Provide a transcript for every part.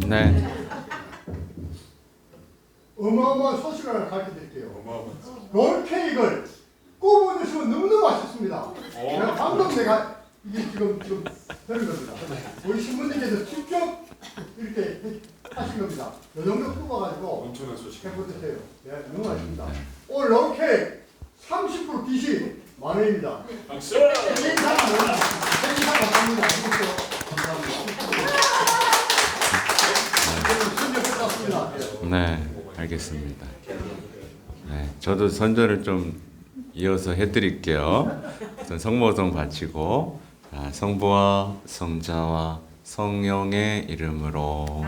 네. 어마어마한 소식을 하나 가르쳐 드릴게요. 롤케이크를 구워 드시면 너무너무 맛있습니다. 내가 이게 지금 되는 겁니다. 우리 신부님께서 직접 이렇게 하신 겁니다. 이 정도 구워가지고 엄청난 소식. 해보 드세요. 네, 너무 맛있습니다. 오늘 롤케이크 30% DC 만원입니다. 박수! 생산 감사합니다. 감사합니다. 네, 알겠습니다. 네, 저도 선전을 좀 이어서 해드릴게요. 우선 성모성 바치고, 성부와 성자와 성령의 이름으로.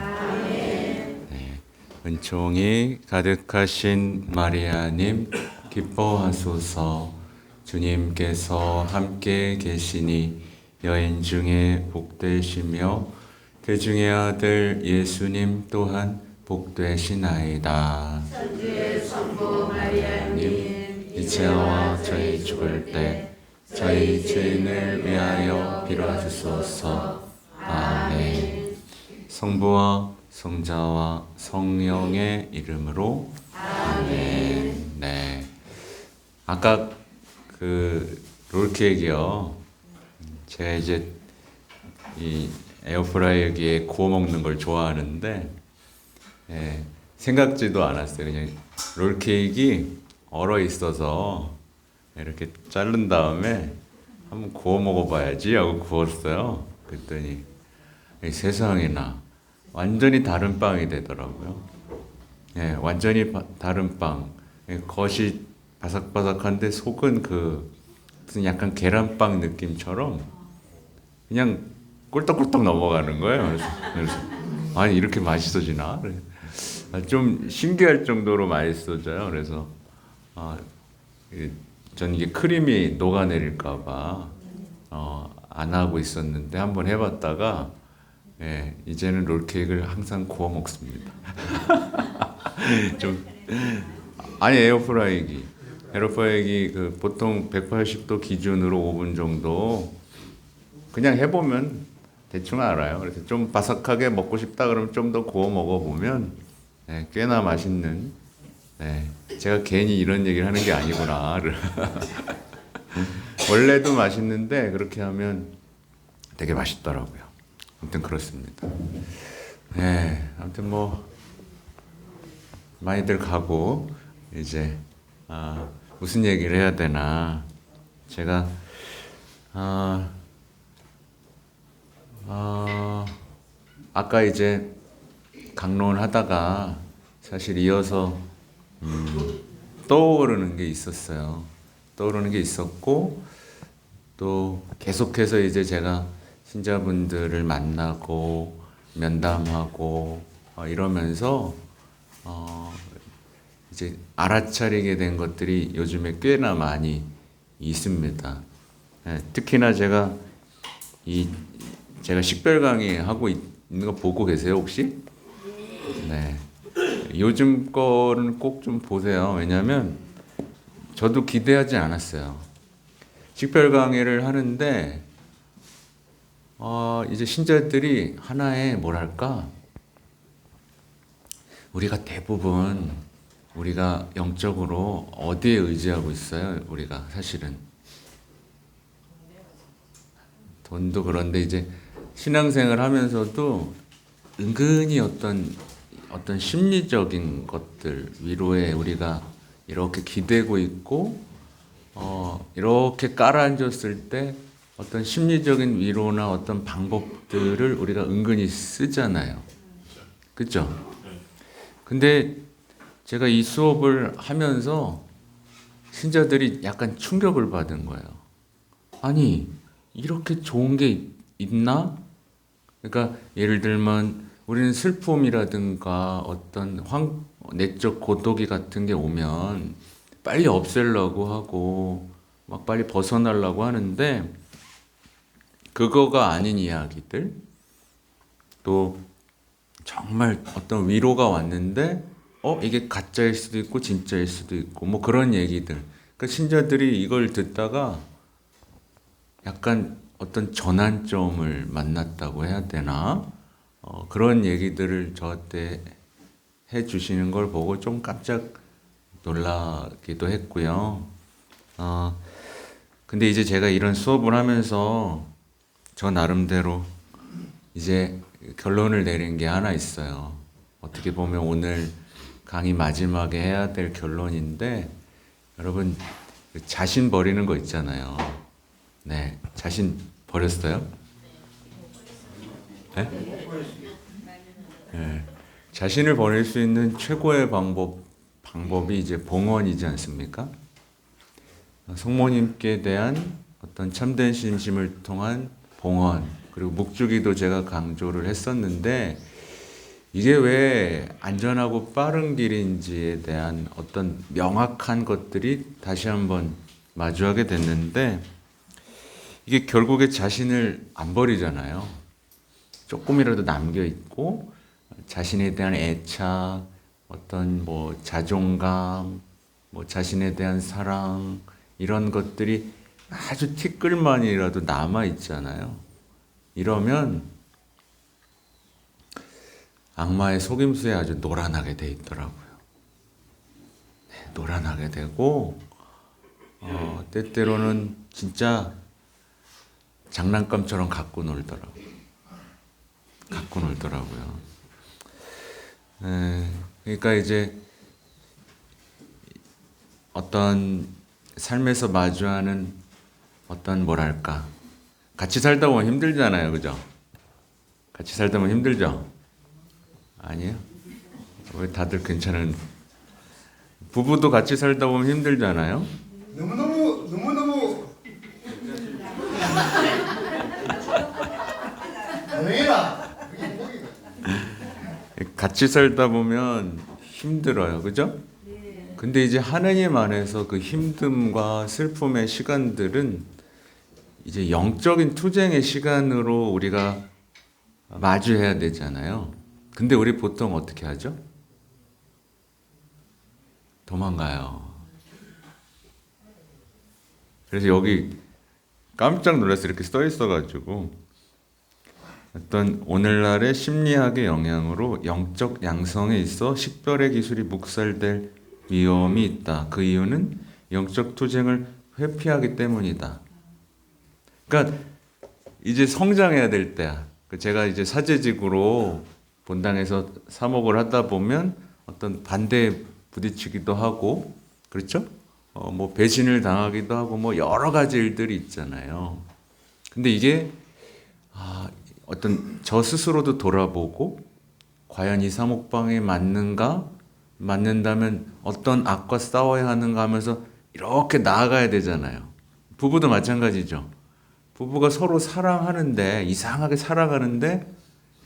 네, 은총이 가득하신 마리아님 기뻐하소서. 주님께서 함께 계시니 여인 중에 복되시며 그중의 아들 예수님 또한 복되시나이다. 천주의 성부 마리아님, 이제와 저희 죽을 때 저희 죄인을 위하여 빌어주소서. 아멘. 성부와 성자와 성령의 이름으로. 아멘. 네. 아까 그 롤케이크요. 제가 이제 이 에어프라이기에 구워 먹는 걸 좋아하는데, 생각지도 않았어요. 그냥 롤케이크 얼어 있어서 이렇게 자른 다음에 한번 구워 먹어봐야지 하고 구웠어요. 그랬더니 세상에나 완전히 다른 빵이 되더라고요. 완전히 다른 빵. 겉이 바삭바삭한데 속은 무슨 약간 계란빵 느낌처럼 그냥 꿀떡꿀떡 넘어가는 거예요. 그래서 아니 이렇게 맛있어지나? 좀 신기할 정도로 맛있어져요. 그래서 전 이게 크림이 녹아내릴까봐 안 하고 있었는데 한번 해봤다가 이제는 롤케이크를 항상 구워 먹습니다. 좀 아니 에어프라이기 보통 180도 기준으로 5분 정도 그냥 해보면 대충 알아요. 그래서 좀 바삭하게 먹고 싶다 그러면 좀 더 구워 먹어보면 꽤나 맛있는. 제가 괜히 이런 얘기를 하는 게 아니구나. 원래도 맛있는데 그렇게 하면 되게 맛있더라고요. 아무튼 그렇습니다. 아무튼 뭐 많이들 가고 이제 무슨 얘기를 해야 되나. 제가 아까 이제 강론을 하다가 사실 이어서 떠오르는 게 있었어요. 떠오르는 게 있었고 또 계속해서 이제 제가 신자분들을 만나고 면담하고 이러면서 이제 알아차리게 된 것들이 요즘에 꽤나 많이 있습니다. 특히나 제가 식별 강의 하고 있는 거 보고 계세요 혹시? 네. 요즘 거는 꼭 좀 보세요. 왜냐하면 저도 기대하지 않았어요. 식별 강의를 하는데 이제 신자들이 하나의 뭐랄까, 우리가 대부분 우리가 영적으로 어디에 의지하고 있어요? 우리가 사실은 돈도 그런데 이제 신앙생활 하면서도 은근히 어떤 심리적인 것들 위로에 우리가 이렇게 기대고 있고 이렇게 깔아앉았을 때 어떤 심리적인 위로나 어떤 방법들을 우리가 은근히 쓰잖아요. 그렇죠? 근데 제가 이 수업을 하면서 신자들이 약간 충격을 받은 거예요. 아니 이렇게 좋은 게 있나? 그러니까 예를 들면 우리는 슬픔이라든가 어떤 내적 고독이 같은 게 오면 빨리 없애려고 하고 막 빨리 벗어나려고 하는데 그거가 아닌 이야기들, 또 정말 어떤 위로가 왔는데 이게 가짜일 수도 있고 진짜일 수도 있고 뭐 그런 얘기들. 그러니까 신자들이 이걸 듣다가 약간 어떤 전환점을 만났다고 해야 되나? 그런 얘기들을 저한테 해주시는 걸 보고 좀 깜짝 놀라기도 했고요. 근데 이제 제가 이런 수업을 하면서 저 나름대로 이제 결론을 내린 게 하나 있어요. 어떻게 보면 오늘 강의 마지막에 해야 될 결론인데, 여러분 자신 버리는 거 있잖아요. 네, 자신 버렸어요? 네? 네. 자신을 버릴 수 있는 최고의 방법이 이제 봉헌이지 않습니까? 성모님께 대한 어떤 참된 신심을 통한 봉헌, 그리고 묵주기도 제가 강조를 했었는데, 이게 왜 안전하고 빠른 길인지에 대한 어떤 명확한 것들이 다시 한번 마주하게 됐는데, 이게 결국에 자신을 안 버리잖아요. 조금이라도 남겨 있고 자신에 대한 애착, 어떤 뭐 자존감, 뭐 자신에 대한 사랑, 이런 것들이 아주 티끌만이라도 남아 있잖아요. 이러면 악마의 속임수에 아주 노란하게 돼 있더라고요. 네, 노란하게 되고 때때로는 진짜 장난감처럼 갖고 놀더라고요. 그러니까 이제 어떤 삶에서 마주하는 어떤 뭐랄까, 같이 살다 보면 힘들잖아요, 그죠? 같이 살다 보면 힘들죠? 아니에요? 왜 다들 괜찮은? 부부도 같이 살다 보면 힘들잖아요? 너무너무 다행이다. 같이 살다 보면 힘들어요, 그죠? 근데 이제 하느님 안에서 그 힘듦과 슬픔의 시간들은 이제 영적인 투쟁의 시간으로 우리가 마주해야 되잖아요. 근데 우리 보통 어떻게 하죠? 도망가요. 그래서 여기 깜짝 놀라서 이렇게 써 있어가지고, 어떤 오늘날의 심리학의 영향으로 영적 양성에 있어 식별의 기술이 묵살될 위험이 있다. 그 이유는 영적 투쟁을 회피하기 때문이다. 그러니까 이제 성장해야 될 때야. 제가 이제 사제직으로 본당에서 사목을 하다 보면 어떤 반대에 부딪히기도 하고, 그렇죠? 뭐 배신을 당하기도 하고, 뭐 여러 가지 일들이 있잖아요. 근데 이게 어떤 저 스스로도 돌아보고, 과연 이 사목방에 맞는가? 맞는다면 어떤 악과 싸워야 하는가 하면서 이렇게 나아가야 되잖아요. 부부도 마찬가지죠. 부부가 서로 사랑하는데, 이상하게 살아가는데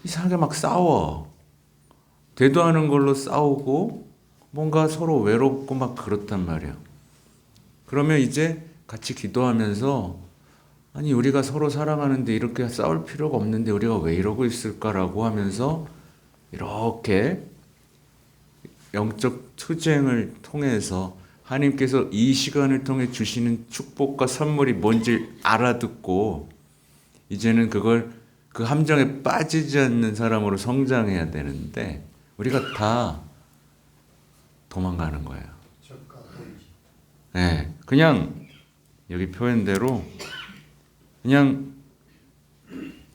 이상하게 막 싸워. 대도하는 걸로 싸우고 뭔가 서로 외롭고 막 그렇단 말이에요. 그러면 이제 같이 기도하면서, 아니 우리가 서로 사랑하는데 이렇게 싸울 필요가 없는데 우리가 왜 이러고 있을까라고 하면서 이렇게 영적 투쟁을 통해서 하나님께서 이 시간을 통해 주시는 축복과 선물이 뭔지 알아듣고, 이제는 그걸 그 함정에 빠지지 않는 사람으로 성장해야 되는데 우리가 다 도망가는 거예요. 네, 그냥 여기 표현대로 그냥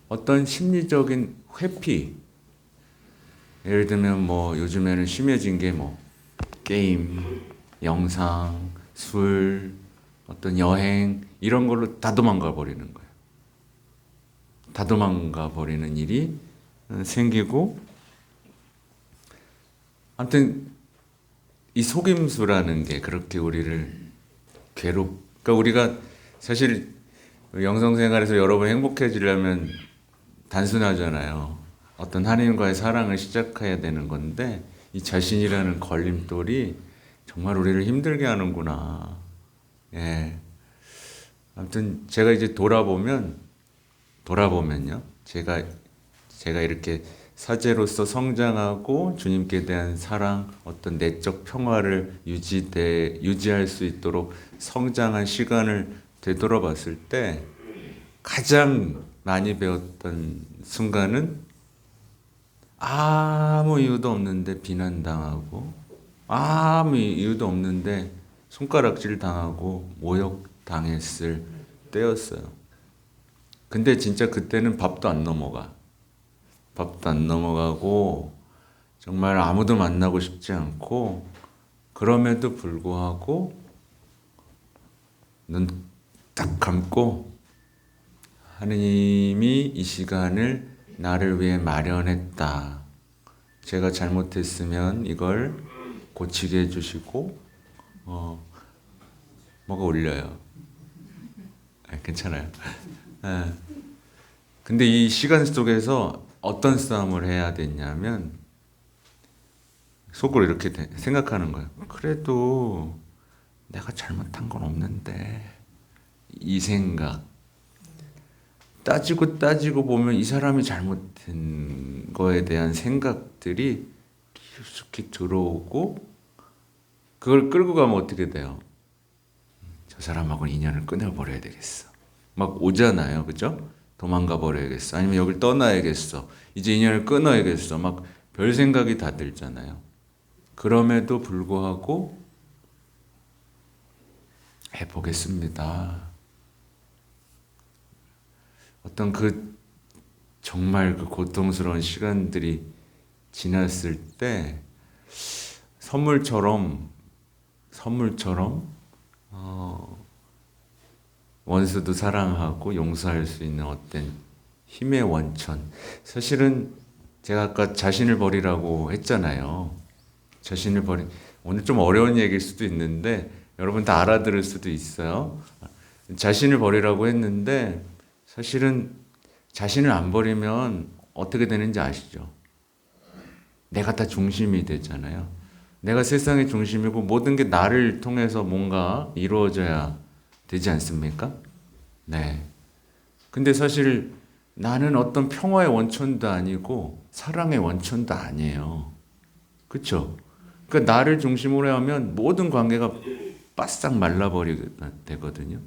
어떤 심리적인 회피, 예를 들면 뭐 요즘에는 심해진 게 뭐 게임, 영상, 술, 어떤 여행, 이런 걸로 다 도망가 버리는 거예요. 다 도망가 버리는 일이 생기고, 아무튼 이 속임수라는 게 그렇게 우리를 그러니까 우리가 사실 영성생활에서 여러분 행복해지려면 단순하잖아요. 어떤 하나님과의 사랑을 시작해야 되는 건데, 이 자신이라는 걸림돌이 정말 우리를 힘들게 하는구나. 예. 아무튼 제가 이제 돌아보면요, 제가 이렇게 사제로서 성장하고 주님께 대한 사랑, 어떤 내적 평화를 유지할 수 있도록 성장한 시간을 되돌아봤을 때 가장 많이 배웠던 순간은 아무 이유도 없는데 비난당하고 아무 이유도 없는데 손가락질 당하고 모욕 당했을 때였어요. 근데 진짜 그때는 밥도 안 넘어가. 밥도 안 넘어가고 정말 아무도 만나고 싶지 않고 그럼에도 불구하고 눈 딱 감고 하느님이 이 시간을 나를 위해 마련했다. 제가 잘못했으면 이걸 고치게 해주시고 뭐가 울려요. 괜찮아요. 근데 이 시간 속에서 어떤 싸움을 해야 됐냐면 속으로 이렇게 생각하는 거예요. 그래도 내가 잘못한 건 없는데 이 생각 따지고 보면 이 사람이 잘못한 거에 대한 생각들이 깊숙이 들어오고 그걸 끌고 가면 어떻게 돼요? 저 사람하고는 인연을 끊어버려야 되겠어. 막 오잖아요. 그죠? 도망가 버려야겠어. 아니면 여길 떠나야겠어. 이제 인연을 끊어야겠어. 막 별 생각이 다 들잖아요. 그럼에도 불구하고 해보겠습니다. 어떤 정말 고통스러운 시간들이 지났을 때 선물처럼 원수도 사랑하고 용서할 수 있는 어떤 힘의 원천. 사실은 제가 아까 자신을 버리라고 했잖아요. 자신을 버리. 오늘 좀 어려운 얘기일 수도 있는데 여러분 다 알아들을 수도 있어요. 자신을 버리라고 했는데 사실은 자신을 안 버리면 어떻게 되는지 아시죠? 내가 다 중심이 되잖아요. 내가 세상의 중심이고 모든 게 나를 통해서 뭔가 이루어져야 되지 않습니까? 네. 근데 사실 나는 어떤 평화의 원천도 아니고 사랑의 원천도 아니에요. 그렇죠? 그러니까 나를 중심으로 하면 모든 관계가 바싹 말라버리게 되거든요.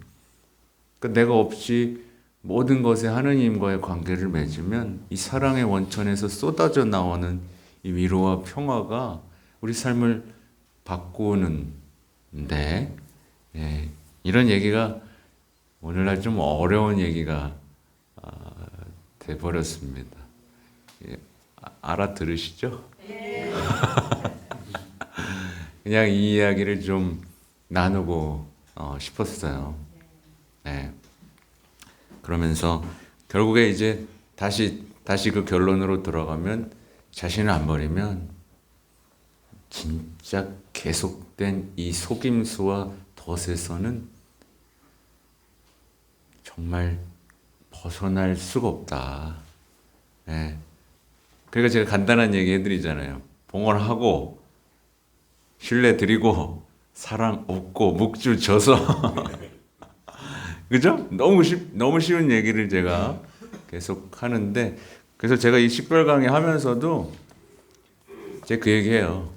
그러니까 내가 없이 모든 것에 하느님과의 관계를 맺으면 이 사랑의 원천에서 쏟아져 나오는 이 위로와 평화가 우리 삶을 바꾸는데 이런 얘기가 오늘날 좀 어려운 얘기가 돼버렸습니다. 알아들으시죠? 그냥 이 이야기를 좀 나누고 싶었어요. 네. 그러면서 결국에 이제 다시 그 결론으로 들어가면 자신을 안 버리면 진짜 계속된 이 속임수와 덫에서는 정말 벗어날 수가 없다. 네. 그러니까 제가 간단한 얘기 해드리잖아요. 봉헌하고 신뢰 드리고 사랑 얻고 묵주 줘서 그죠? 너무 쉬운 얘기를 제가 계속 하는데 그래서 제가 이 식별 강의 하면서도 제가 그 얘기해요.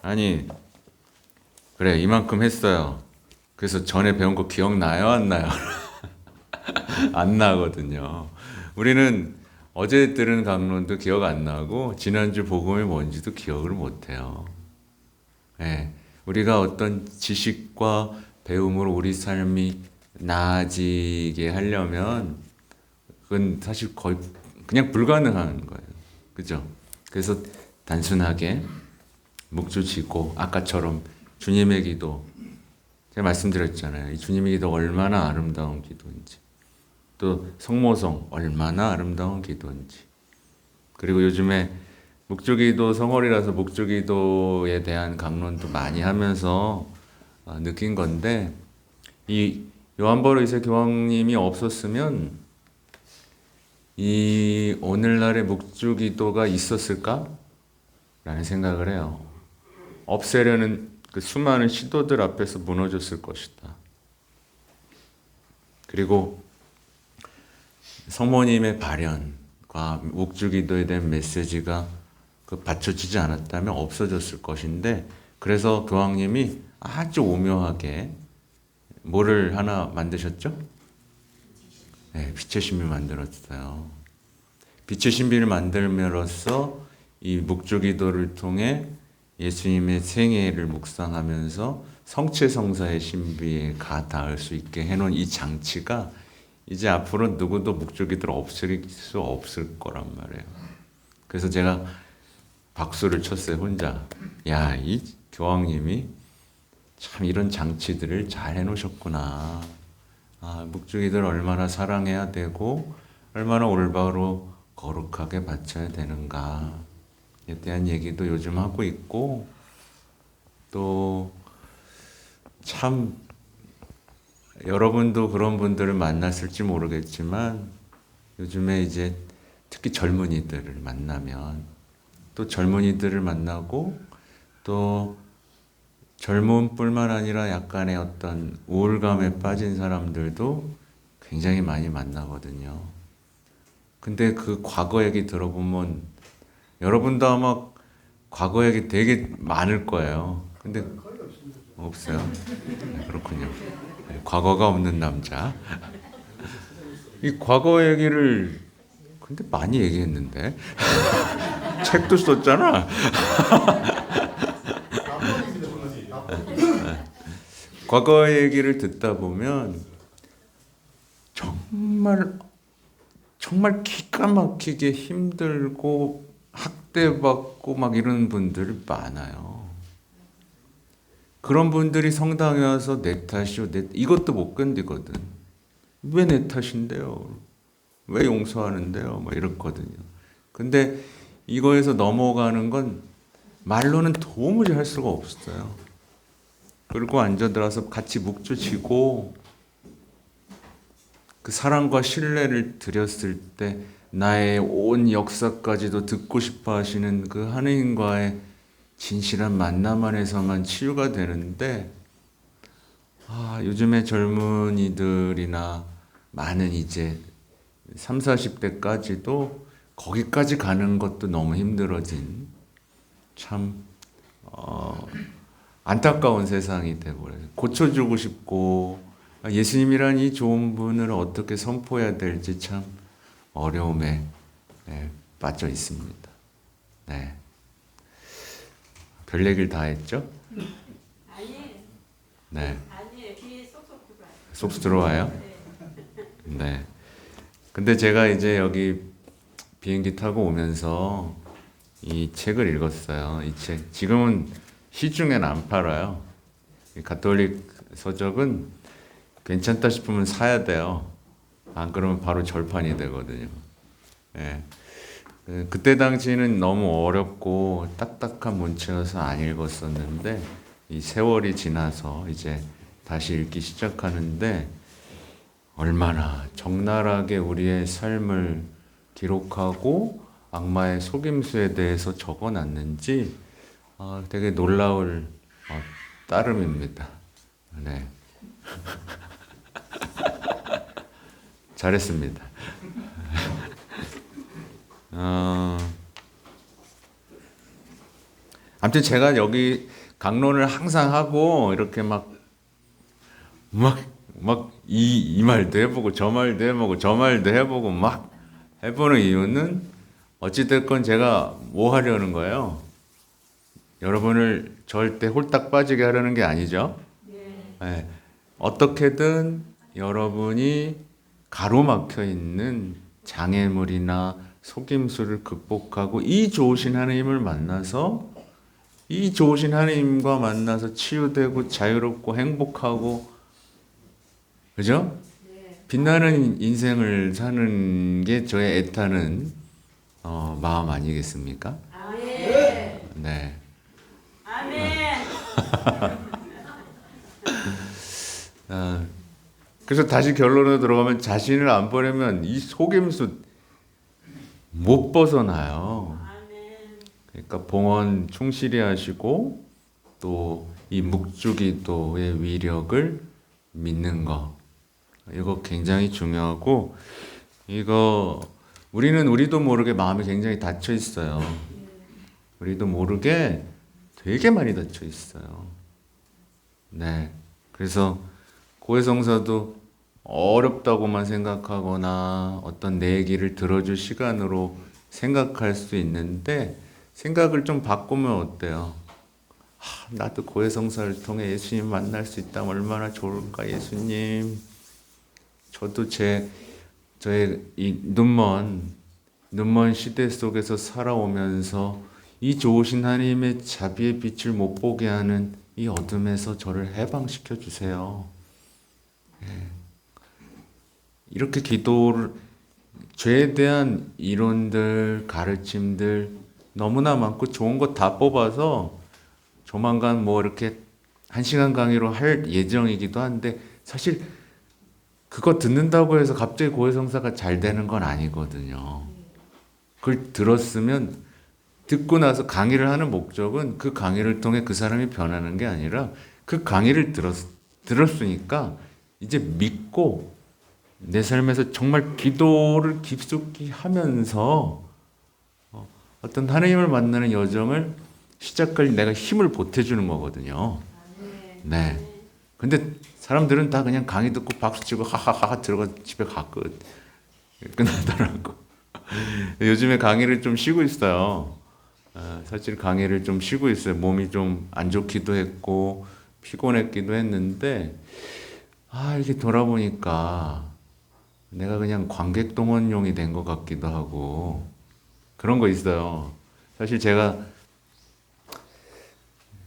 아니 그래 이만큼 했어요. 그래서 전에 배운 거 기억나요? 안 나요? 안 나거든요. 우리는 어제 들은 강론도 기억 안 나고 지난주 복음이 뭔지도 기억을 못 해요. 네. 우리가 어떤 지식과 배움으로 우리 삶이 나아지게 하려면 그건 사실 거의 그냥 불가능한 거예요. 그죠? 그래서 단순하게 묵주 지고 아까처럼 주님의 기도 제가 말씀드렸잖아요. 이 주님의 기도 얼마나 아름다운 기도인지 또 성모성 얼마나 아름다운 기도인지 그리고 요즘에 묵주기도 성월이라서 묵주기도에 대한 강론도 많이 하면서 느낀 건데 이 요한바로 2세 교황님이 없었으면 이 오늘날의 묵주기도가 있었을까? 라는 생각을 해요. 없애려는 그 수많은 시도들 앞에서 무너졌을 것이다. 그리고 성모님의 발현과 묵주기도에 대한 메시지가 받쳐지지 않았다면 없어졌을 것인데 그래서 교황님이 아주 오묘하게 뭐를 하나 만드셨죠? 네, 빛의 신비를 만들었어요. 빛의 신비를 만들면서 이 묵주기도를 통해 예수님의 생애를 묵상하면서 성체성사의 신비에 가 닿을 수 있게 해놓은 이 장치가 이제 앞으로 누구도 묵주기도를 없앨 수 없을 거란 말이에요. 그래서 제가 박수를 쳤어요, 혼자. 야, 이 교황님이 참 이런 장치들을 잘 해놓으셨구나. 아, 묵주기도를 얼마나 사랑해야 되고 얼마나 올바로 거룩하게 바쳐야 되는가에 대한 얘기도 요즘 하고 있고, 또 참 여러분도 그런 분들을 만났을지 모르겠지만 요즘에 이제 특히 젊은이들을 만나면, 또 젊은이들을 만나고 또 젊음뿐만 아니라 약간의 어떤 우울감에 빠진 사람들도 굉장히 많이 만나거든요. 근데 그 과거 얘기 들어보면 여러분도 아마 과거 얘기 되게 많을 거예요. 근데 없어요. 네, 그렇군요. 네, 과거가 없는 남자. 이 과거 얘기를 근데 많이 얘기했는데 책도 썼잖아. 과거 얘기를 듣다 보면 정말 기가 막히게 힘들고 학대받고 막 이런 분들 많아요. 그런 분들이 성당에 와서 내 탓이요, 이것도 못 견디거든. 왜 내 탓인데요? 왜 용서하는데요? 뭐 이렇거든요. 근데 이거에서 넘어가는 건 말로는 도무지 할 수가 없어요. 그리고 앉아들어서 같이 묵주지고 그 사랑과 신뢰를 드렸을 때 나의 온 역사까지도 듣고 싶어 하시는 그 하느님과의 진실한 만남 안에서만 치유가 되는데, 요즘에 젊은이들이나 많은 이제 30, 40대까지도 거기까지 가는 것도 너무 힘들어진 참 안타까운 세상이 돼버려요. 고쳐주고 싶고 예수님이란 이 좋은 분을 어떻게 선포해야 될지 참 어려움에 빠져 있습니다. 네. 별 얘기를 다 했죠? 아니, 네. 아니, 귀에 쏙쏙 들어와요. 쏙 들어와요? 네. 네. 근데 제가 이제 여기 비행기 타고 오면서 이 책을 읽었어요. 이 책. 지금은 시중엔 안 팔아요. 이 가톨릭 서적은 괜찮다 싶으면 사야 돼요. 안 그러면 바로 절판이 되거든요. 예. 그때 당시에는 너무 어렵고 딱딱한 문체여서 안 읽었었는데 이 세월이 지나서 이제 다시 읽기 시작하는데 얼마나 적나라하게 우리의 삶을 기록하고 악마의 속임수에 대해서 적어놨는지 되게 놀라울 따름입니다. 네. 잘했습니다. 아무튼 제가 여기 강론을 항상 하고 이렇게 이 말도 해보고 저 말도 해보고 저 말도 해보고 막 해보는 이유는 어찌됐건 제가 뭐 하려는 거예요? 여러분을 절대 홀딱 빠지게 하려는 게 아니죠. 네. 어떻게든 여러분이 가로막혀 있는 장애물이나 속임수를 극복하고 이 좋으신 하나님을 만나서 이 좋으신 하나님과 만나서 치유되고 자유롭고 행복하고, 그죠? 빛나는 인생을 사는 게 저의 애타는 마음 아니겠습니까? 아멘. 네. 아멘. 그래서 다시 결론으로 들어가면 자신을 안 버리면 이 속임수 못 벗어나요. 아멘. 그러니까 봉헌 충실히 하시고 또 이 묵주기도의 위력을 믿는 거, 이거 굉장히 중요하고, 이거 우리도 모르게 마음이 굉장히 닫혀 있어요. 우리도 모르게 되게 많이 닫혀 있어요. 네. 그래서 고해성사도 어렵다고만 생각하거나 어떤 내 얘기를 들어줄 시간으로 생각할 수 있는데 생각을 좀 바꾸면 어때요? 나도 고해성사를 통해 예수님 만날 수 있다면 얼마나 좋을까, 예수님. 저도 저의 이 눈먼 시대 속에서 살아오면서 이 좋으신 하나님의 자비의 빛을 못 보게 하는 이 어둠에서 저를 해방시켜 주세요. 이렇게 기도를, 죄에 대한 이론들, 가르침들 너무나 많고 좋은 거 다 뽑아서 조만간 뭐 이렇게 1시간 강의로 할 예정이기도 한데, 사실 그거 듣는다고 해서 갑자기 고해성사가 잘 되는 건 아니거든요. 그걸 들었으면, 듣고 나서 강의를 하는 목적은 그 강의를 통해 그 사람이 변하는 게 아니라, 그 강의를 들었으니까 이제 믿고 내 삶에서 정말 기도를 깊숙이 하면서 어떤 하나님을 만나는 여정을 시작할 내가 힘을 보태주는 거거든요. 네. 근데 사람들은 다 그냥 강의 듣고 박수치고 하하하 들어가 집에 가 끝나더라고. 요즘에 강의를 좀 쉬고 있어요. 사실 강의를 좀 쉬고 있어요. 몸이 좀 안 좋기도 했고 피곤했기도 했는데, 이렇게 돌아보니까 내가 그냥 관객 동원용이 된 것 같기도 하고 그런 거 있어요. 사실 제가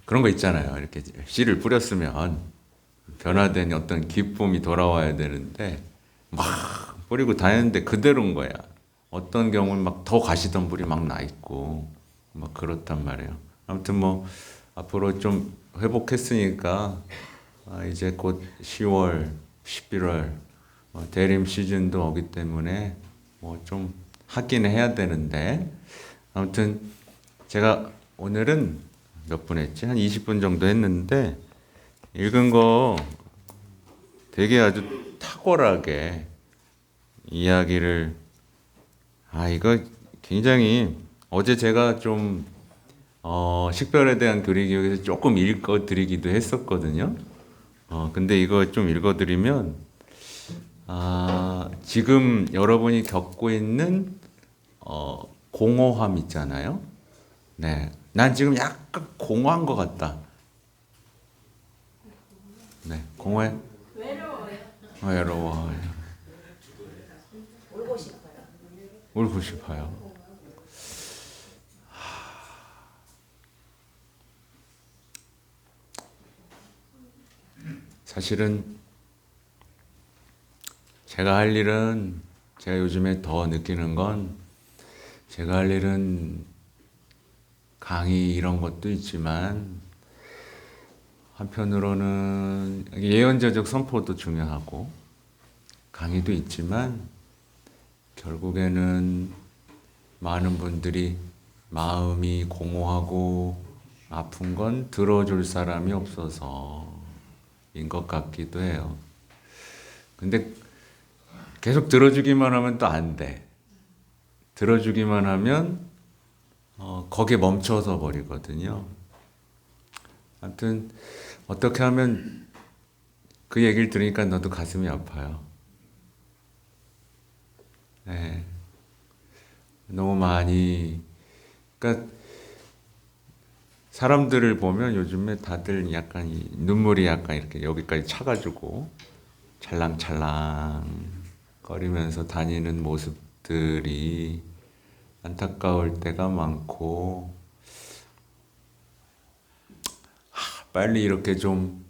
그런 거 있잖아요. 이렇게 씨를 뿌렸으면 변화된 어떤 기쁨이 돌아와야 되는데 막 뿌리고 다녔는데 그대로인 거야. 어떤 경우는 막 더 가시던 불이 막 나 있고 막 그렇단 말이에요. 아무튼 뭐 앞으로 좀 회복했으니까 이제 곧 10월, 11월 대림 시즌도 오기 때문에 뭐 좀 하긴 해야 되는데, 아무튼 제가 오늘은 몇 분 했지? 한 20분 정도 했는데 읽은 거 되게 아주 탁월하게 이야기를, 이거 굉장히 어제 제가 좀 식별에 대한 교리교육에서 조금 읽어드리기도 했었거든요. 근데 이거 좀 읽어드리면, 지금 여러분이 겪고 있는 공허함 있잖아요. 네, 난 지금 약간 공허한 것 같다. 네, 공허해. 외로워요. 외로워요. 울고 싶어요. 울고 싶어요. 사실은 제가 할 일은, 제가 요즘에 더 느끼는 건, 제가 할 일은 강의 이런 것도 있지만 한편으로는 예언자적 선포도 중요하고 강의도 있지만, 결국에는 많은 분들이 마음이 공허하고 아픈 건 들어줄 사람이 없어서인 것 같기도 해요. 근데 계속 들어주기만 하면 또 안 돼. 들어주기만 하면 거기에 멈춰서 버리거든요. 아무튼 어떻게 하면, 그 얘기를 들으니까 너도 가슴이 아파요. 네. 너무 많이, 그러니까 사람들을 보면 요즘에 다들 약간 눈물이 약간 이렇게 여기까지 차가지고 찰랑찰랑 거리면서 다니는 모습들이 안타까울 때가 많고, 빨리 이렇게 좀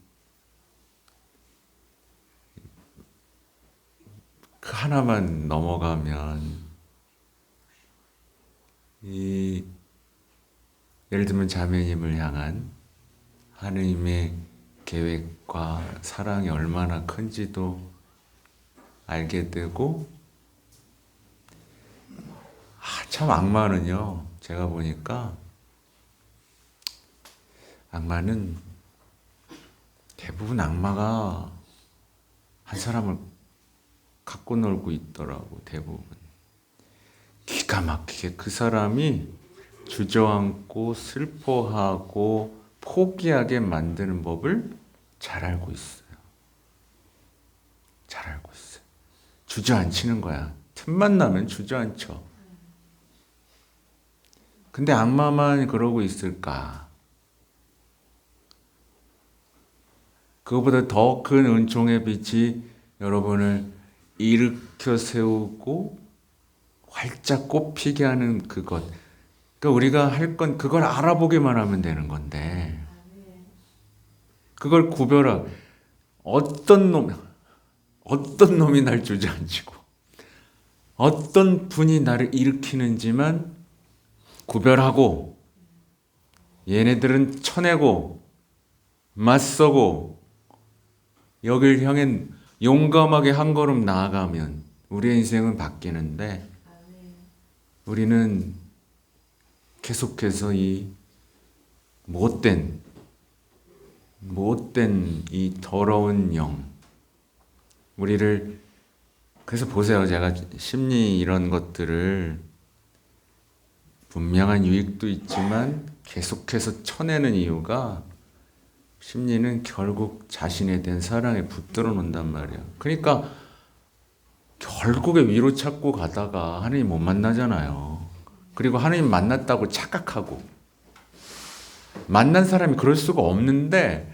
그 하나만 넘어가면, 예를 들면 자매님을 향한 하느님의 계획과 사랑이 얼마나 큰지도 알게 되고, 참 악마는요, 제가 보니까 악마는 대부분 악마가 한 사람을 갖고 놀고 있더라고. 대부분 기가 막히게 그 사람이 주저앉고 슬퍼하고 포기하게 만드는 법을 잘 알고 있어요. 잘 알고 있어요. 주저앉히는 거야. 틈만 나면 주저앉혀. 근데 악마만 그러고 있을까? 그거보다 더 큰 은총의 빛이 여러분을 일으켜 세우고 활짝 꽃피게 하는 그것. 그러니까 우리가 할 건 그걸 알아보기만 하면 되는 건데 그걸 구별하 어떤 놈이 날 주저앉히고 어떤 분이 나를 일으키는지만 구별하고 얘네들은 쳐내고 맞서고 여길 향해 용감하게 한 걸음 나아가면 우리의 인생은 바뀌는데 우리는 계속해서 이 못된 이 더러운 영 우리를 그래서 보세요. 제가 심리 이런 것들을 분명한 유익도 있지만 계속해서 쳐내는 이유가 심리는 결국 자신에 대한 사랑에 붙들어 놓는단 말이에요. 그러니까 결국에 위로 찾고 가다가 하나님 못 만나잖아요. 그리고 하나님 만났다고 착각하고 만난 사람이 그럴 수가 없는데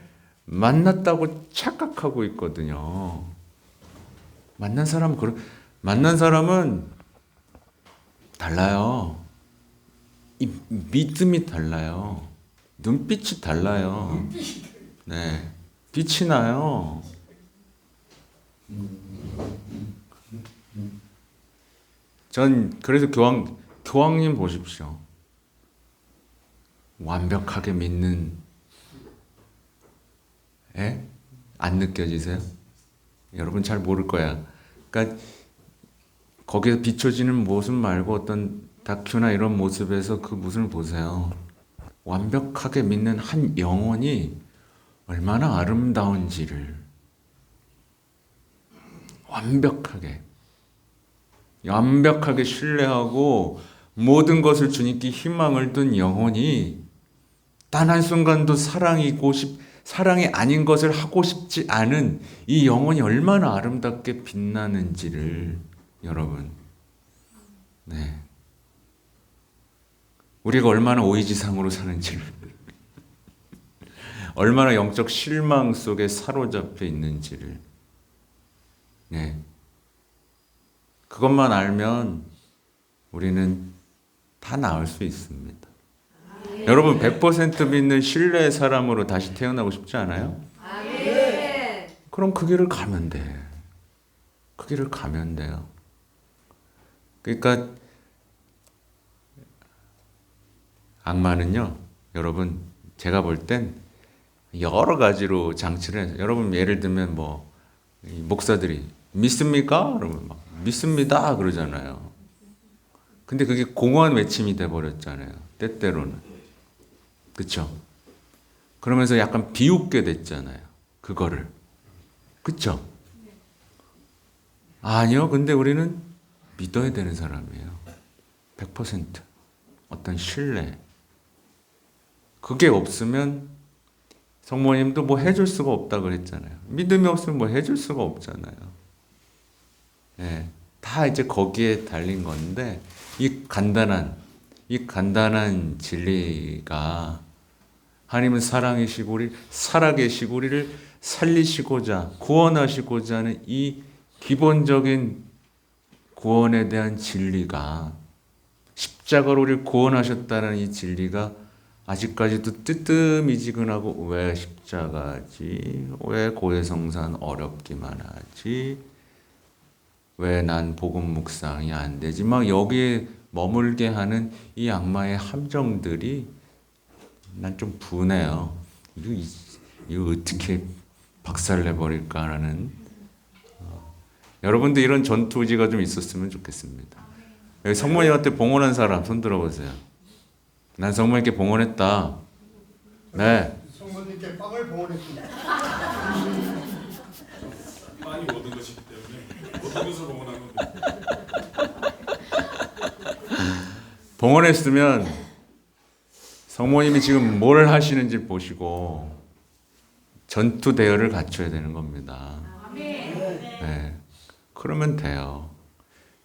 만났다고 착각하고 있거든요. 만난 사람은 달라요. 이 믿음이 달라요. 눈빛이 달라요. 네, 빛이 나요. 전 그래서 교황님 보십시오. 완벽하게 믿는 안 느껴지세요? 여러분 잘 모를 거야. 그러니까 거기서 비춰지는 모습 말고 어떤 다큐나 이런 모습에서 그 모습을 보세요. 완벽하게 믿는 한 영혼이 얼마나 아름다운지를 완벽하게 신뢰하고 모든 것을 주님께 희망을 둔 영혼이 단 한순간도 사랑이 아닌 것을 하고 싶지 않은 이 영혼이 얼마나 아름답게 빛나는지를 여러분, 네, 우리가 얼마나 오이지상으로 사는지를 얼마나 영적 실망 속에 사로잡혀 있는지를 네, 그것만 알면 우리는 다 나을 수 있습니다. 여러분 100% 믿는 신뢰의 사람으로 다시 태어나고 싶지 않아요? 그럼 그 길을 가면 돼. 그 길을 가면 돼요. 그러니까 악마는요, 여러분 제가 볼 땐 여러 가지로 장치를 해요. 여러분 예를 들면 뭐 목사들이 믿습니까? 그러면 막 믿습니다 그러잖아요. 근데 그게 공허한 외침이 돼버렸잖아요. 때때로는. 그쵸? 그러면서 약간 비웃게 됐잖아요. 그거를. 그쵸? 아니요. 근데 우리는 믿어야 되는 사람이에요. 100%. 어떤 신뢰. 그게 없으면 성모님도 뭐 해줄 수가 없다 그랬잖아요. 믿음이 없으면 뭐 해줄 수가 없잖아요. 네. 다 이제 거기에 달린 건데 이 간단한 진리가 하나님은 사랑이시고 우리 살아계시고 우리를 살리시고자 구원하시고자 하는 이 기본적인 구원에 대한 진리가 십자가로 우리를 구원하셨다는 이 진리가 아직까지도 뜨뜻미지근하고 왜 십자가지? 왜 고해성산 어렵기만 하지? 왜 난 복음 묵상이 안 되지? 막 여기에 머물게 하는 이 악마의 함정들이 난 좀 분해요. 이거 어떻게 박살내버릴까라는. 여러분도 이런 전투 의지가 좀 있었으면 좋겠습니다. 여기 성모님한테 봉헌한 사람 손 들어보세요. 난 성모님께 봉헌했다. 네. 성모님께 빵을 봉헌했습니다. 빵이 모든 것이기 때문에 모든 것을 봉헌한 건데. 봉헌했으면 성모님이 지금 뭘 하시는지 보시고 전투 대열을 갖춰야 되는 겁니다. 네. 그러면 돼요.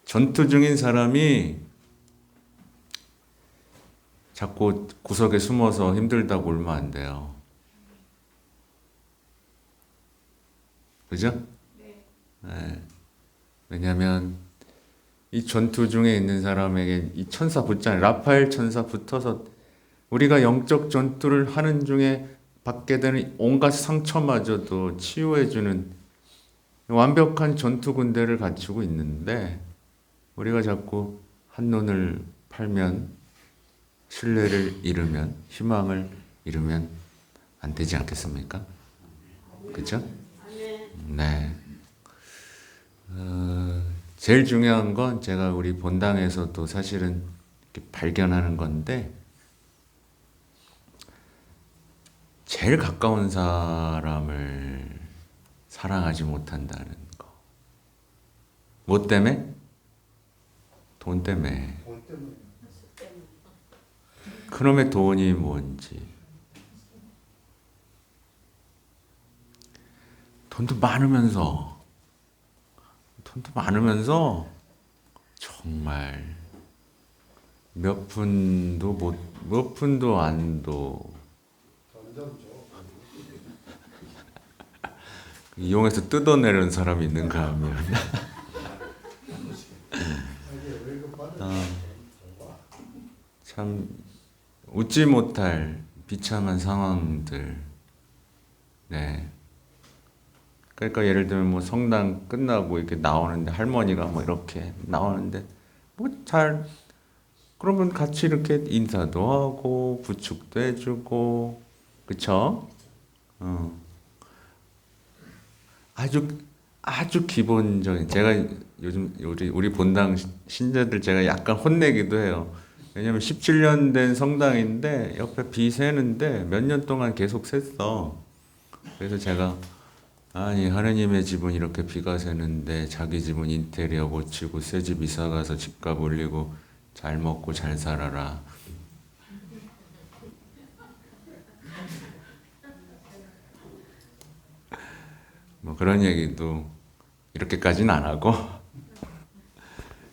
전투 중인 사람이 자꾸 구석에 숨어서 힘들다고 울면 안 돼요. 그죠? 네. 왜냐하면 이 전투 중에 있는 사람에게 이 천사 붙잖아요. 라파엘 천사 붙어서 우리가 영적 전투를 하는 중에 받게 되는 온갖 상처마저도 치유해주는 완벽한 전투 군대를 갖추고 있는데 우리가 자꾸 한눈을 팔면 신뢰를 잃으면 희망을 잃으면 안 되지 않겠습니까? 그렇죠? 네. 제일 중요한 건 제가 우리 본당에서도 사실은 이렇게 발견하는 건데 제일 가까운 사람을 사랑하지 못한다는 거. 뭐 때문에? 돈 때문에. 돈 때문에. 그놈의 돈이 뭔지. 돈도 많으면서 정말 몇 푼도 안 도. 이용해서 뜯어내는 사람이 있는가 하면 참 웃지 못할 비참한 상황들. 네. 그러니까 예를 들면 뭐 성당 끝나고 이렇게 나오는데 할머니가 뭐 이렇게 나오는데 그러면 같이 이렇게 인사도 하고 부축도 해주고 그쵸? 아주 기본적인 제가 요즘 우리 본당 신자들 제가 약간 혼내기도 해요. 왜냐면 17년 된 성당인데 옆에 비 새는데 몇 년 동안 계속 샜어. 그래서 제가 아니 하느님의 집은 이렇게 비가 새는데 자기 집은 인테리어 고치고 새 집 이사 가서 집값 올리고 잘 먹고 잘 살아라. 뭐 그런 얘기도 이렇게까지는 안 하고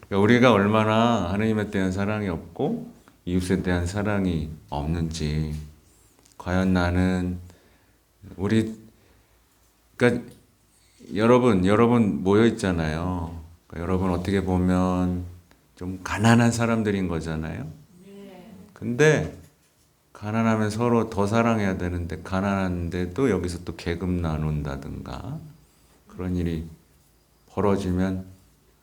그러니까 우리가 얼마나 하느님에 대한 사랑이 없고 이웃에 대한 사랑이 없는지 과연 나는 그러니까 여러분 모여 있잖아요. 그러니까 여러분 어떻게 보면 좀 가난한 사람들인 거잖아요. 근데 가난하면 서로 더 사랑해야 되는데 가난한데도 여기서 또 계급 나눈다든가 그런 일이 벌어지면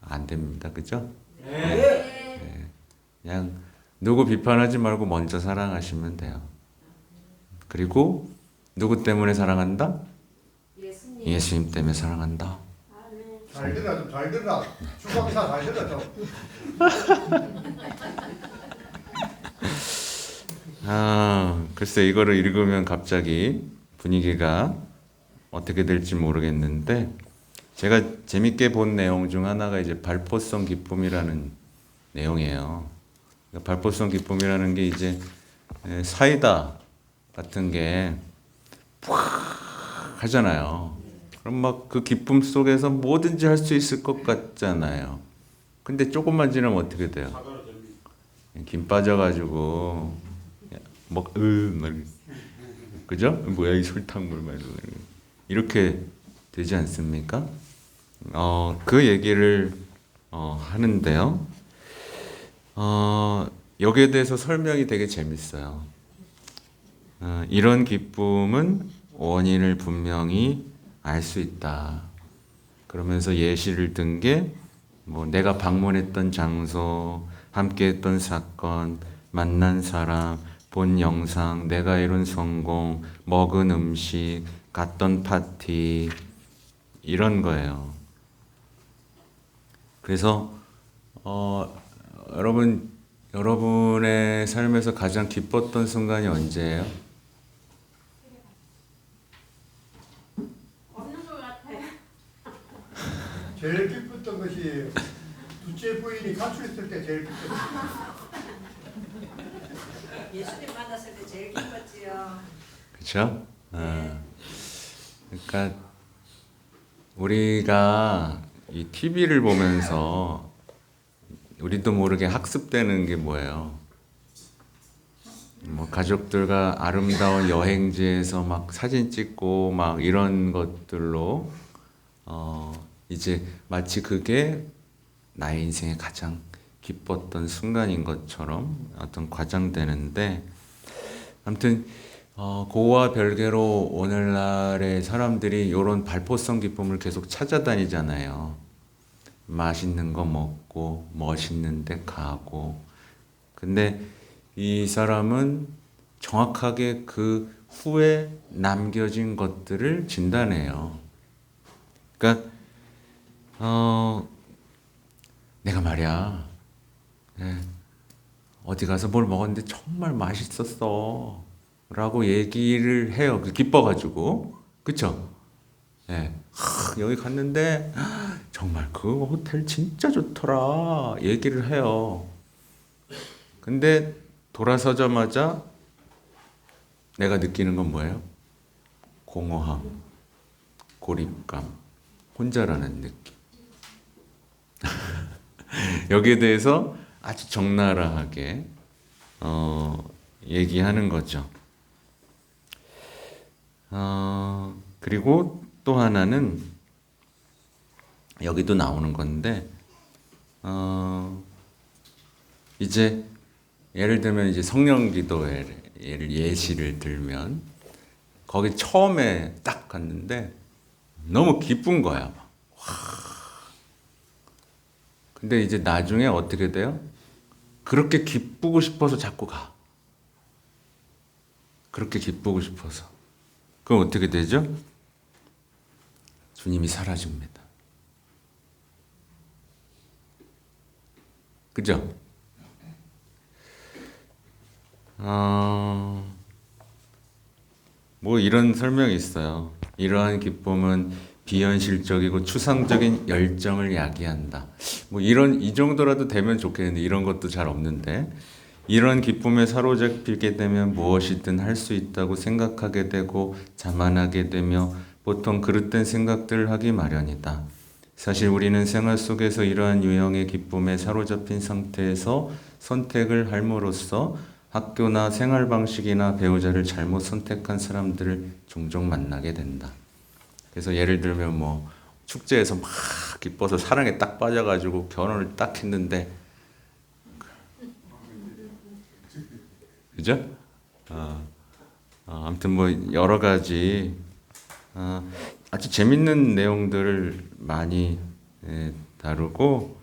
안 됩니다. 그죠? 네. 그냥 누구 비판하지 말고 먼저 사랑하시면 돼요. 그리고 누구 때문에 사랑한다? 예수님 때문에 사랑한다. 잘 들어 좀 잘 들어. 주방사 잘 들어 좀. 글쎄 이거를 읽으면 갑자기 분위기가 어떻게 될지 모르겠는데 제가 재밌게 본 내용 중 하나가 이제 발포성 기쁨이라는 내용이에요. 발포성 기쁨이라는 게 이제 사이다 같은 게 푹 하잖아요. 그럼 막 그 기쁨 속에서 뭐든지 할 수 있을 것 같잖아요. 근데 조금만 지나면 어떻게 돼요? 김 빠져가지고 그죠? 뭐야 이 설탕물 말고 이렇게 되지 않습니까? 그 얘기를 하는데요. 여기에 대해서 설명이 되게 재밌어요. 이런 기쁨은 원인을 분명히 알 수 있다. 그러면서 예시를 든 게 뭐 내가 방문했던 장소, 함께했던 사건, 만난 사람, 본 영상, 내가 이룬 성공, 먹은 음식, 갔던 파티 이런 거예요. 그래서 여러분의 삶에서 가장 기뻤던 순간이 언제예요? 없는 것 같아요. 제일 기뻤던 것이 둘째 부인이 가출했을 때 제일 기뻤어요. 예수님 만났을 때 제일 기뻤지요. 그렇죠? 그러니까 우리가 이 TV를 보면서 우리도 모르게 학습되는 게 뭐예요? 뭐 가족들과 아름다운 여행지에서 막 사진 찍고 막 이런 것들로 이제 마치 그게 나의 인생의 가장 기뻤던 순간인 것처럼 어떤 과장되는데, 아무튼 그와 별개로 오늘날의 사람들이 이런 발포성 기쁨을 계속 찾아다니잖아요. 맛있는 거 먹고 멋있는 데 가고. 근데 이 사람은 정확하게 그 후에 남겨진 것들을 진단해요. 그러니까 내가 말이야, 어디 가서 뭘 먹었는데 정말 맛있었어 라고 얘기를 해요. 기뻐가지고. 그쵸? 여기 갔는데 정말 그 호텔 진짜 좋더라 얘기를 해요. 근데 돌아서자마자 내가 느끼는 건 뭐예요? 공허함, 고립감, 혼자라는 느낌. 여기에 대해서 아주 적나라하게 얘기하는 거죠. 그리고 또 하나는 여기도 나오는 건데, 이제 예를 들면 이제 성령기도회를 예시를 들면, 거기 처음에 딱 갔는데 너무 기쁜 거야. 막. 근데 이제 나중에 어떻게 돼요? 그렇게 기쁘고 싶어서 자꾸 가. 그렇게 기쁘고 싶어서. 그럼 어떻게 되죠? 주님이 사라집니다. 그죠? 뭐 이런 설명이 있어요. 이러한 기쁨은 비현실적이고 추상적인 열정을 야기한다. 뭐 이 정도라도 되면 좋겠는데 이런 것도 잘 없는데, 이런 기쁨에 사로잡히게 되면 무엇이든 할 수 있다고 생각하게 되고 자만하게 되며 보통 그릇된 생각들을 하기 마련이다. 사실 우리는 생활 속에서 이러한 유형의 기쁨에 사로잡힌 상태에서 선택을 함으로써 학교나 생활 방식이나 배우자를 잘못 선택한 사람들을 종종 만나게 된다. 그래서 예를 들면 뭐 축제에서 막 기뻐서 사랑에 딱 빠져가지고 결혼을 딱 했는데, 그죠? 아무튼 뭐 여러 가지 아주 재밌는 내용들을 많이 다루고,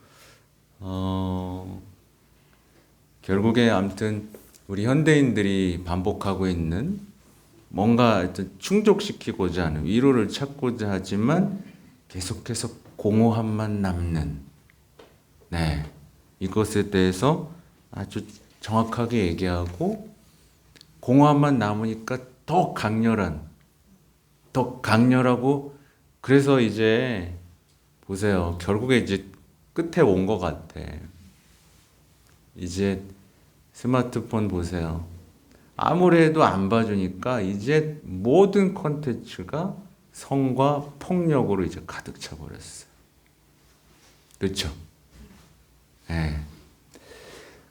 결국에 아무튼 우리 현대인들이 반복하고 있는 뭔가 충족시키고자 하는, 위로를 찾고자 하지만 계속해서 공허함만 남는, 이것에 대해서 아주 정확하게 얘기하고, 공허함만 남으니까 더 강렬하고, 그래서 이제 보세요. 결국에 이제 끝에 온 것 같아. 이제 스마트폰 보세요. 아무리 해도 안 봐주니까 이제 모든 콘텐츠가 성과 폭력으로 이제 가득 차버렸어요. 그렇죠?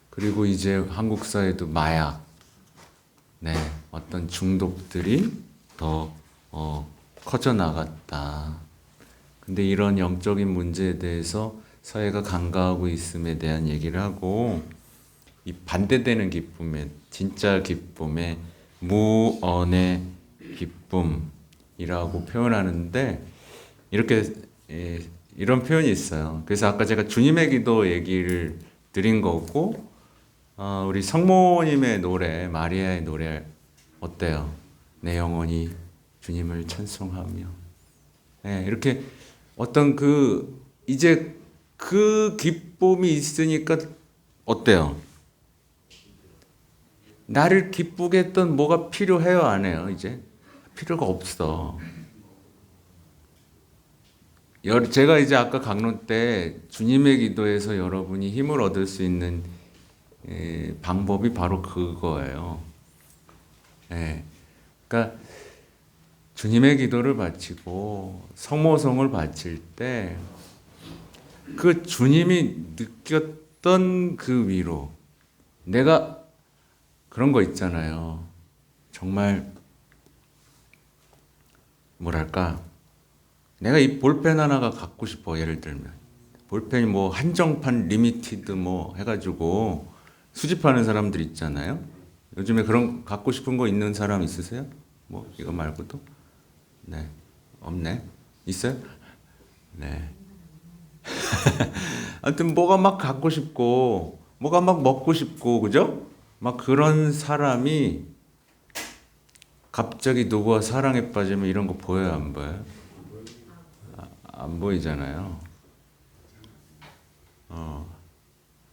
그리고 이제 한국 사회도 마약, 어떤 중독들이 더 커져 나갔다. 근데 이런 영적인 문제에 대해서 사회가 간과하고 있음에 대한 얘기를 하고, 이 반대되는 기쁨에, 진짜 기쁨에 무언의 기쁨이라고 표현하는데, 이렇게 이런 표현이 있어요. 그래서 아까 제가 주님의 기도 얘기를 드린 거고, 우리 성모님의 노래, 마리아의 노래 어때요? 내 영혼이 주님을 찬송하며. 이렇게 어떤 이제 그 기쁨이 있으니까 어때요? 나를 기쁘게 했던 뭐가 필요해요, 안 해요? 이제 필요가 없어. 제가 이제 아까 강론 때 주님의 기도에서 여러분이 힘을 얻을 수 있는 방법이 바로 그거예요. 그러니까 주님의 기도를 바치고 성모성을 바칠 때 그 주님이 느꼈던 그 위로, 내가 그런 거 있잖아요. 정말 뭐랄까, 내가 이 볼펜 하나가 갖고 싶어. 예를 들면 볼펜이 뭐 한정판 리미티드 뭐 해가지고 수집하는 사람들 있잖아요. 요즘에 그런 갖고 싶은 거 있는 사람 있으세요? 뭐 이거 말고도? 네, 없네. 있어요? 네. 하여튼 뭐가 막 갖고 싶고 뭐가 막 먹고 싶고, 그죠? 막 그런 사람이 갑자기 누구와 사랑에 빠지면 이런 거 보여요, 안 보여요? 안 보이잖아요.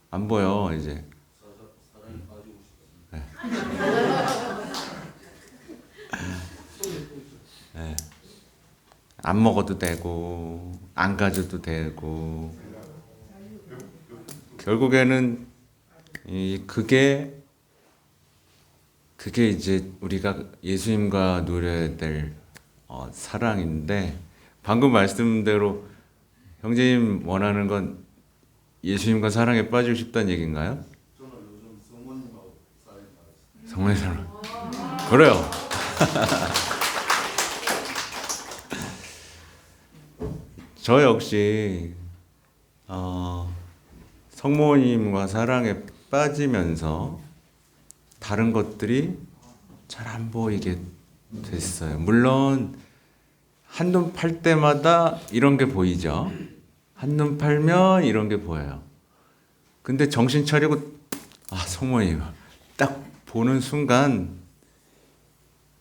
안 보여 이제. 네. 네. 안 먹어도 되고 안 가져도 되고, 결국에는 그게 이제 우리가 예수님과 누려야 될 사랑인데, 방금 말씀대로 형제님 원하는 건 예수님과 사랑에 빠지고 싶다는 얘기인가요? 저는 요즘 성모님하고 성모님 사랑. 그래요. 저 역시 성모님과 사랑에 빠지면서 다른 것들이 잘 안 보이게 됐어요. 물론 한눈 팔 때마다 이런 게 보이죠. 한눈 팔면 이런 게 보여요. 근데 정신 차리고 성모님 딱 보는 순간,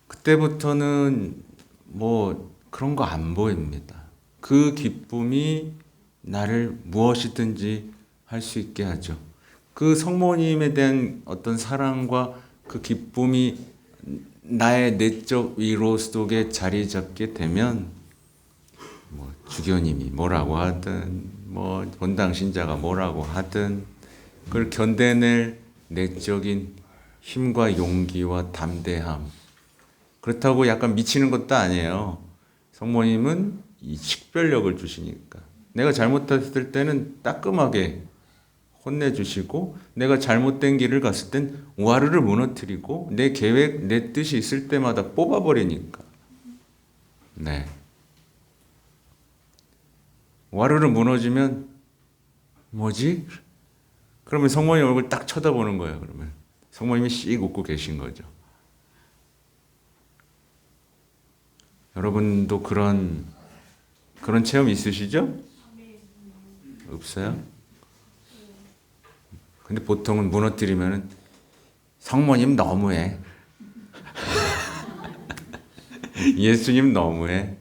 그때부터는 뭐 그런 거 안 보입니다. 그 기쁨이 나를 무엇이든지 할 수 있게 하죠. 그 성모님에 대한 어떤 사랑과 그 기쁨이 나의 내적 위로 속에 자리 잡게 되면, 뭐 주교님이 뭐라고 하든 뭐 본당 신자가 뭐라고 하든 그걸 견뎌낼 내적인 힘과 용기와 담대함, 그렇다고 약간 미치는 것도 아니에요. 성모님은 이 식별력을 주시니까 내가 잘못했을 때는 따끔하게 혼내주시고, 내가 잘못된 길을 갔을 땐 와르르 무너뜨리고, 내 계획, 내 뜻이 있을 때마다 뽑아버리니까. 네. 와르르 무너지면 뭐지? 그러면 성모님 얼굴 딱 쳐다보는 거예요. 그러면 성모님이 씩 웃고 계신 거죠. 여러분도 그런 체험 있으시죠? 없어요? 근데 보통은 무너뜨리면은 성모님 너무해. 예수님 너무해.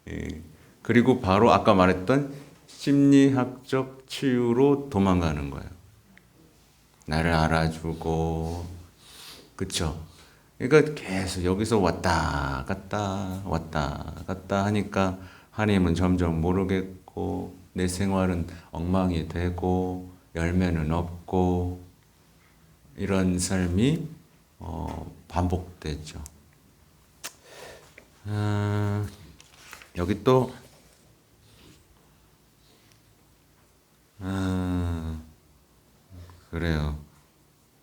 예. 그리고 바로 아까 말했던 심리학적 치유로 도망가는 거예요. 나를 알아주고, 그쵸? 그러니까 계속 여기서 왔다 갔다 하니까 하나님은 점점 모르겠고, 내 생활은 엉망이 되고, 열매는 없고, 이런 삶이 반복되죠. 여기 또 그래요.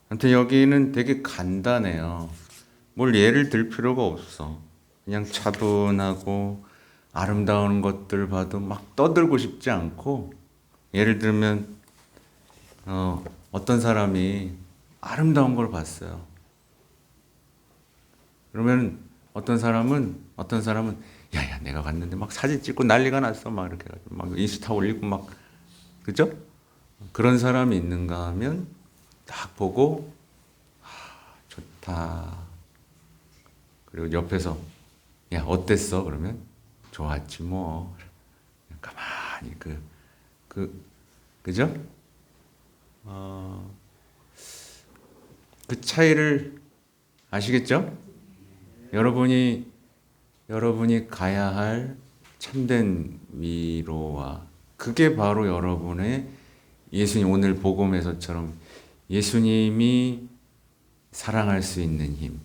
아무튼 여기는 되게 간단해요. 뭘 예를 들 필요가 없어. 그냥 차분하고 아름다운 것들 봐도 막 떠들고 싶지 않고, 예를 들면 어떤 사람이 아름다운 걸 봤어요. 그러면 어떤 사람은 야야 내가 봤는데 막 사진 찍고 난리가 났어 막 이렇게 해가지고 막 인스타 올리고 막, 그죠? 그런 사람이 있는가 하면 딱 보고 좋다. 그리고 옆에서 야 어땠어? 그러면 좋았지 뭐. 가만히 그죠? 그 차이를 아시겠죠? 여러분이 가야 할 참된 위로와, 그게 바로 여러분의 예수님 오늘 복음에서처럼 예수님이 사랑할 수 있는 힘,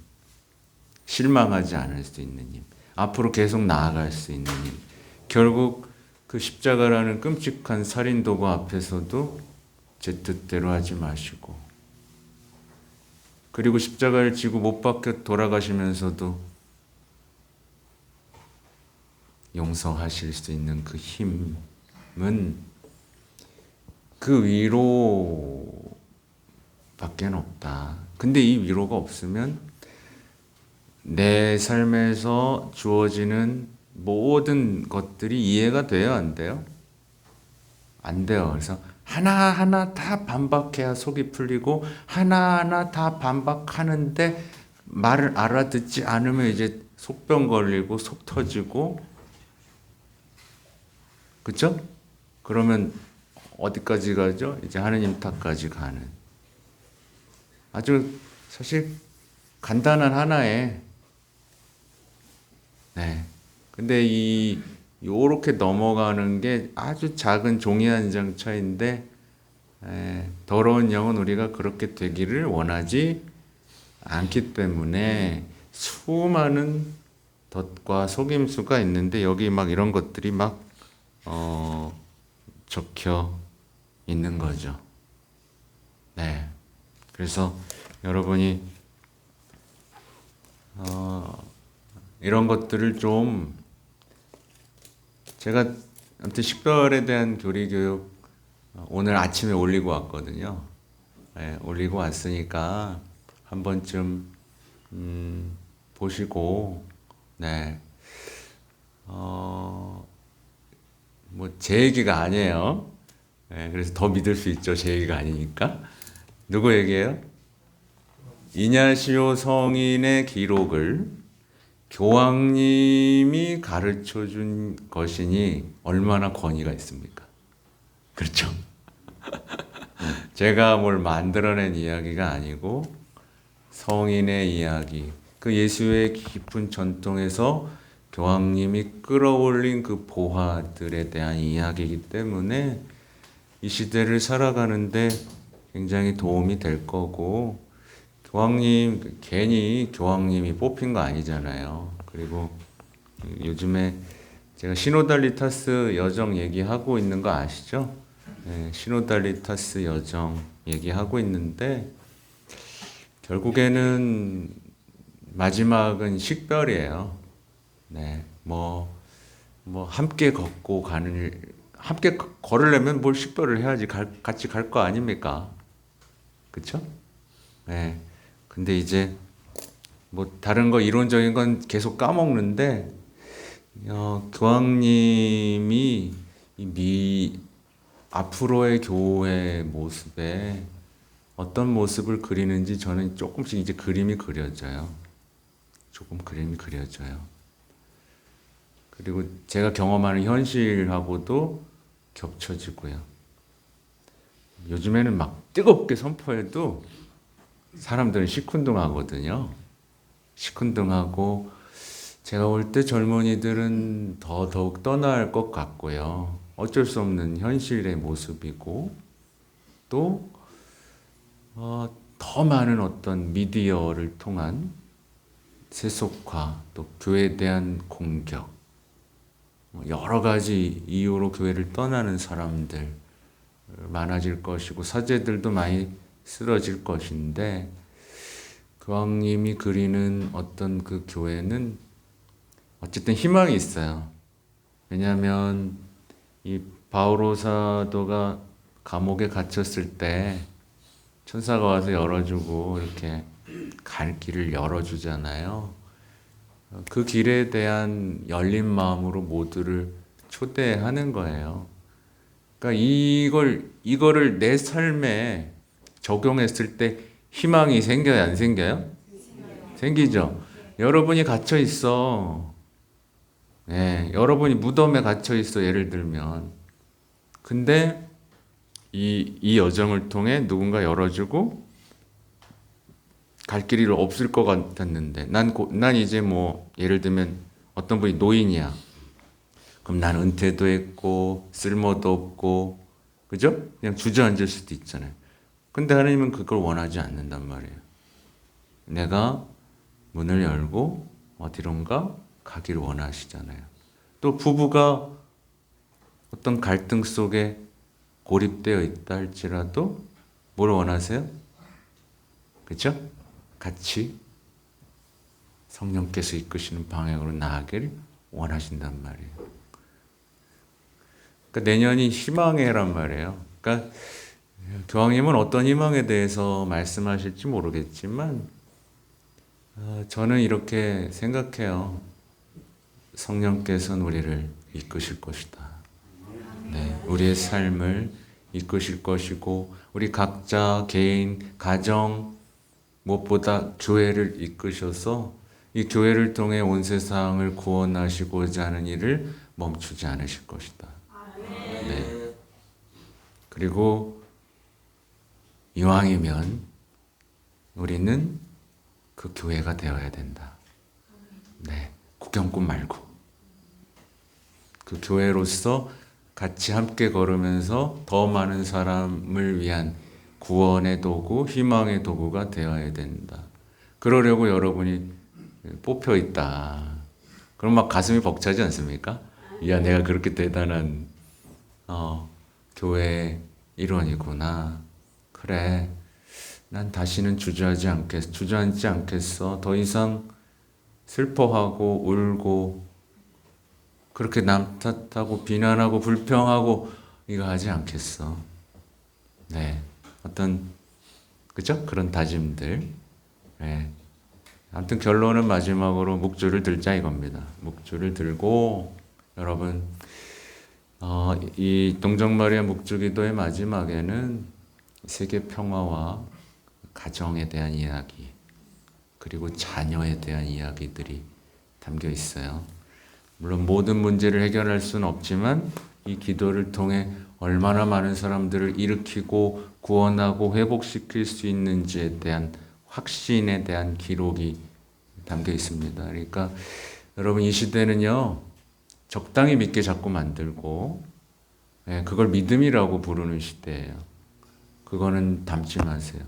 실망하지 않을 수 있는 힘, 앞으로 계속 나아갈 수 있는 힘. 결국 그 십자가라는 끔찍한 살인도구 앞에서도 제 뜻대로 하지 마시고, 그리고 십자가를 지고 못 박혀 돌아가시면서도 용서하실 수 있는 그 힘은 그 위로밖에 없다. 근데 이 위로가 없으면 내 삶에서 주어지는 모든 것들이 이해가 돼요, 안 돼요? 안 돼요. 그래서 하나하나 다 반박해야 속이 풀리고 하나하나 다 반박하는데 말을 알아듣지 않으면 이제 속병 걸리고 속 터지고, 그쵸? 그러면 어디까지 가죠? 이제 하느님 탓까지 가는. 아주 사실 간단한 하나에, 네. 근데 요렇게 넘어가는 게 아주 작은 종이 한 장 차인데, 더러운 영은 우리가 그렇게 되기를 원하지 않기 때문에 수많은 덫과 속임수가 있는데 여기 막 이런 것들이 막 적혀 있는 거죠. 네. 그래서 여러분이 이런 것들을 좀, 제가 아무튼 식별에 대한 교리 교육 오늘 아침에 올리고 왔거든요. 네, 올리고 왔으니까 한 번쯤 보시고, 네, 뭐 제 얘기가 아니에요. 네, 그래서 더 믿을 수 있죠. 제 얘기가 아니니까. 누구 얘기예요? 이냐시오 성인의 기록을 교황님이 가르쳐 준 것이니 얼마나 권위가 있습니까? 그렇죠? 제가 뭘 만들어낸 이야기가 아니고 성인의 이야기, 그 예수의 깊은 전통에서 교황님이 끌어올린 그 보화들에 대한 이야기이기 때문에 이 시대를 살아가는데 굉장히 도움이 될 거고, 교황님, 괜히 교황님이 뽑힌 거 아니잖아요. 그리고 요즘에 제가 시노달리타스 여정 얘기하고 있는 거 아시죠? 네, 시노달리타스 여정 얘기하고 있는데 결국에는 마지막은 식별이에요. 네, 뭐 함께 걷고 함께 걸으려면 뭘 식별을 해야지 같이 갈 거 아닙니까? 그쵸? 네. 근데 이제 뭐 다른 거 이론적인 건 계속 까먹는데 교황님이 앞으로의 교회 모습에 어떤 모습을 그리는지 저는 조금씩 이제 그림이 그려져요. 조금 그림이 그려져요. 그리고 제가 경험하는 현실하고도 겹쳐지고요. 요즘에는 막 뜨겁게 선포해도 사람들은 시큰둥하거든요. 시큰둥하고 제가 볼 때 젊은이들은 더욱 떠날 것 같고요. 어쩔 수 없는 현실의 모습이고 또 더 많은 어떤 미디어를 통한 세속화, 또 교회에 대한 공격, 여러 가지 이유로 교회를 떠나는 사람들 많아질 것이고 사제들도 많이 쓰러질 것인데, 교황님이 그리는 어떤 그 교회는 어쨌든 희망이 있어요. 왜냐하면 이 바오로 사도가 감옥에 갇혔을 때 천사가 와서 열어주고 이렇게 갈 길을 열어주잖아요. 그 길에 대한 열린 마음으로 모두를 초대하는 거예요. 그러니까 이거를 내 삶에 적용했을 때 희망이 생겨요, 안 생겨요? 생기죠. 여러분이 갇혀 있어. 네, 여러분이 무덤에 갇혀 있어, 예를 들면. 근데 이 여정을 통해 누군가 열어주고 갈 길이 없을 것 같았는데 난 이제 뭐 예를 들면 어떤 분이 노인이야. 그럼 난 은퇴도 했고 쓸모도 없고, 그죠? 그냥 주저앉을 수도 있잖아요. 근데 하나님은 그걸 원하지 않는단 말이에요. 내가 문을 열고 어디론가 가기를 원하시잖아요. 또 부부가 어떤 갈등 속에 고립되어 있다 할지라도 뭘 원하세요? 그렇죠? 같이 성령께서 이끄시는 방향으로 나아가길 원하신단 말이에요. 그러니까 내년이 희망의 해란 말이에요. 그러니까 교황님은 어떤 희망에 대해서 말씀하실지 모르겠지만 저는 이렇게 생각해요. 성령께서는 우리를 이끄실 것이다. 네, 우리의 삶을 이끄실 것이고 우리 각자 개인, 가정, 무엇보다 교회를 이끄셔서 이 교회를 통해 온 세상을 구원하시고자 하는 일을 멈추지 않으실 것이다. 네. 그리고 이왕이면 우리는 그 교회가 되어야 된다. 네, 구경꾼 말고 그 교회로서 같이 함께 걸으면서 더 많은 사람을 위한 구원의 도구, 희망의 도구가 되어야 된다. 그러려고 여러분이 뽑혀 있다. 그럼 막 가슴이 벅차지 않습니까? 야, 내가 그렇게 대단한 교회의 일원이구나. 그래, 난 다시는 주저앉지 않겠어. 더 이상 슬퍼하고 울고 그렇게 남 탓하고 비난하고 불평하고 이거 하지 않겠어. 네, 어떤 그죠? 그런 다짐들. 네. 아무튼 결론은 마지막으로 묵주를 들자 이겁니다. 묵주를 들고 여러분 이 동정마리아 묵주기도의 마지막에는 세계 평화와 가정에 대한 이야기 그리고 자녀에 대한 이야기들이 담겨 있어요. 물론 모든 문제를 해결할 수는 없지만 이 기도를 통해 얼마나 많은 사람들을 일으키고 구원하고 회복시킬 수 있는지에 대한 확신에 대한 기록이 담겨 있습니다. 그러니까 여러분 이 시대는요 적당히 믿게 자꾸 만들고 그걸 믿음이라고 부르는 시대예요. 그거는 담지 마세요.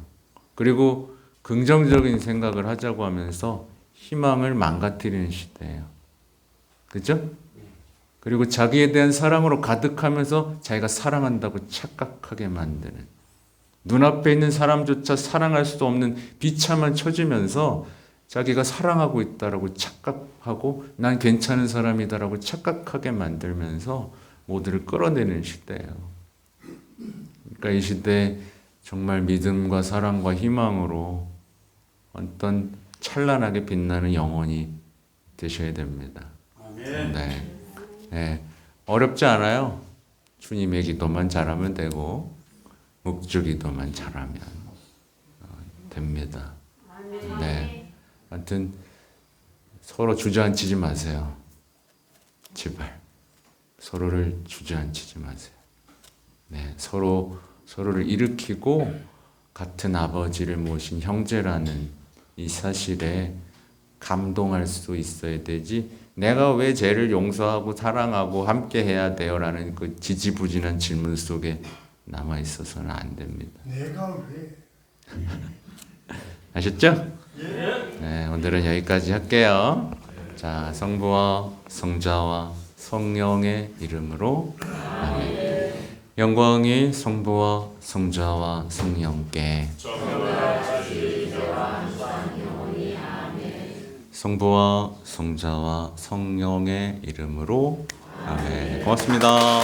그리고 긍정적인 생각을 하자고 하면서 희망을 망가뜨리는 시대예요. 그렇죠? 그리고 자기에 대한 사랑으로 가득하면서 자기가 사랑한다고 착각하게 만드는 눈앞에 있는 사람조차 사랑할 수도 없는 비참한 처지면서 자기가 사랑하고 있다라고 착각하고 난 괜찮은 사람이다라고 착각하게 만들면서 모두를 끌어내는 시대예요. 그러니까 이 시대에 정말 믿음과 사랑과 희망으로 어떤 찬란하게 빛나는 영혼이 되셔야 됩니다. 네. 네. 어렵지 않아요. 주님의 기도만 잘하면 되고 묵주 기도만 잘하면 됩니다. 네. 하여튼 서로 주저앉히지 마세요. 제발 서로를 주저앉히지 마세요. 네. 서로를 일으키고 같은 아버지를 모신 형제라는 이 사실에 감동할 수 있어야 되지 내가 왜 쟤를 용서하고 사랑하고 함께 해야 돼요? 라는 그 지지부진한 질문 속에 남아 있어서는 안 됩니다. 내가 왜? 아셨죠? 네, 오늘은 여기까지 할게요. 자, 성부와 성자와 성령의 이름으로 아멘. 영광이 성부와 성자와 성령께 성부와 성자와 성령의 이름으로 아멘. 고맙습니다.